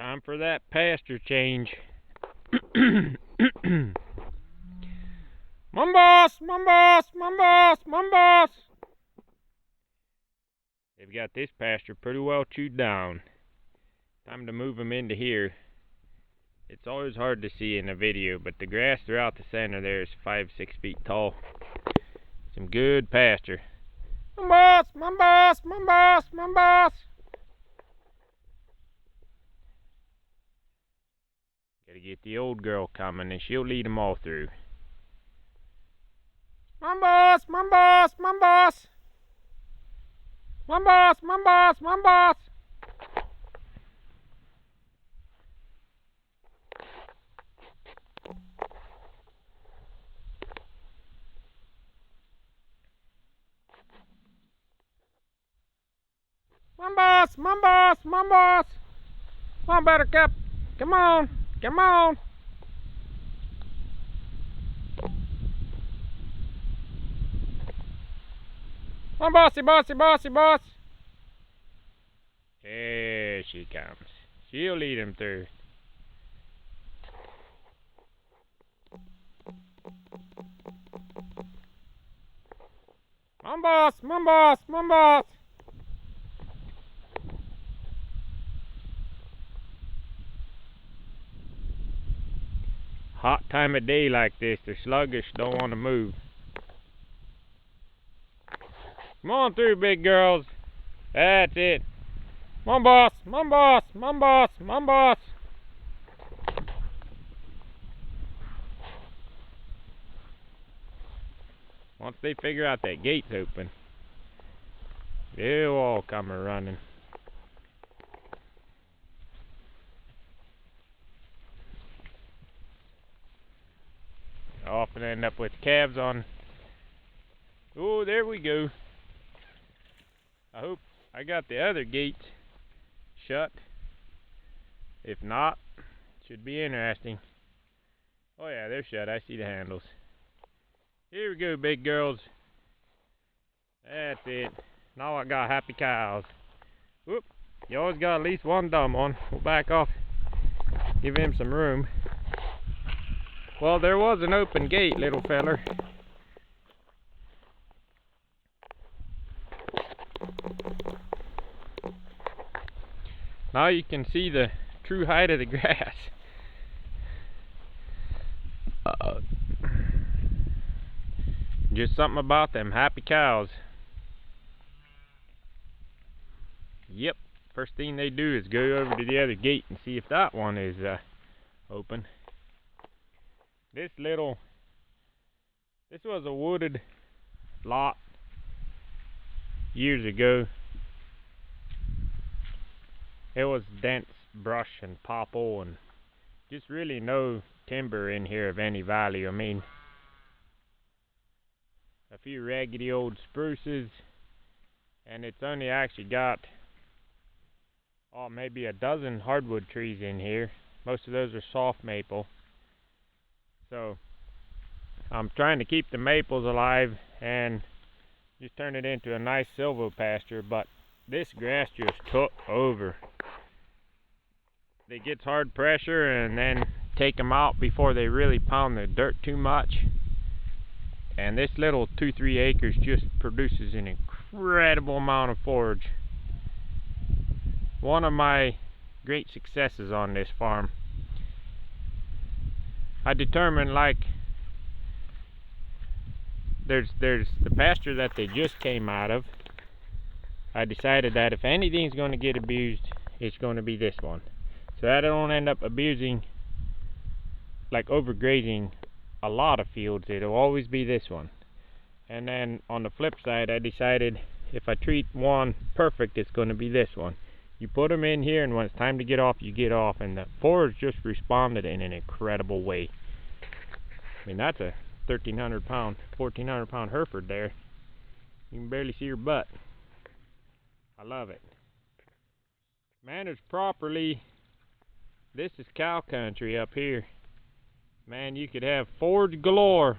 Time for that pasture change. Mumbos! Mumbos! Mumbos! Mumbos! They've got this pasture pretty well chewed down. Time to move them into here. It's always hard to see in a video, but the grass throughout the center there is 5-6 feet tall. Some good pasture. Mumbos! Mumbos! Mumbos! Mumbos! Gotta get the old girl coming and she'll lead them all through. Mumbos! Mumbos! Mumbos! Mumbos! Mumbos! Mumbos! Mumbos! Mumbos! Mumbos! Come on, Buttercup! Come on! Come on! Come on, bossy, bossy, bossy, boss! There she comes. She'll lead him through. Mumbos! Mumbos! Mumbos! Hot time of day like this, they're sluggish, don't want to move. Come on through, big girls. That's it. Mumbos! Mumbos! Mumbos! Mumbos! Once they figure out that gate's open, they'll all come a-running. I often end up with calves on. Oh, there we go. I hope I got the other gate shut. If not, should be interesting. Oh yeah, they're shut. I see the handles. Here we go, big girls. That's it. Now I got happy cows. Whoop. You always got at least one dumb one. We'll back off. Give him some room. Well, there was an open gate, little feller. Now you can see the true height of the grass. Just something about them happy cows. Yep, first thing they do is go over to the other gate and see if that one is open. This was a wooded lot years ago. It was dense brush and popple and just really no timber in here of any value. I mean, a few raggedy old spruces, and it's only actually got maybe a dozen hardwood trees in here. Most of those are soft maple. So I'm trying to keep the maples alive and just turn it into a nice silvo pasture, but this grass just took over. It gets hard pressure and then take them out before they really pound the dirt too much. And this little 2-3 acres just produces an incredible amount of forage. One of my great successes on this farm. I determined, like, there's the pasture that they just came out of. I decided that if anything's going to get abused, it's going to be this one. So that I don't end up abusing, like overgrazing a lot of fields, it'll always be this one. And then on the flip side, I decided if I treat one perfect, it's going to be this one. You put them in here, and when it's time to get off, you get off, and the forage just responded in an incredible way. I mean, that's a 1,300 pound, 1,400 pound Hereford there. You can barely see her butt. I love it. Managed properly, this is cow country up here. Man, you could have forage galore